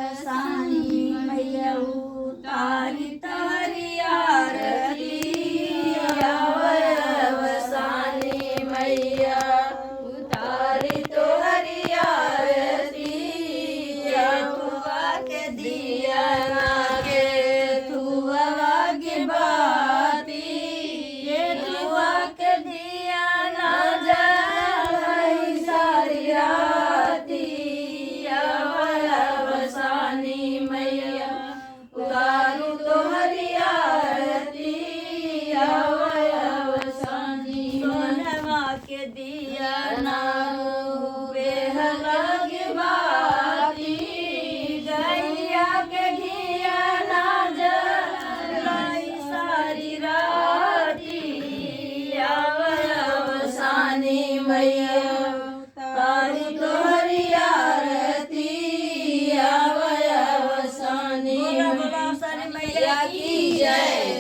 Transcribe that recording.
सानी मैया उतारी तारी आरती सानी मैया उतारी तोहरी आरती तुआ के दिया नागे तुआ के बाती ये तुआ के दिया ना जाए सारी राती सानी मैया उतारू तोहरी आरती सानी सोनवा के दिया नारू बेहला के बाती गैया के घिया ना जलाई सारी राती सानी मैया तारी तोहरी आरती सानी मैया की जय।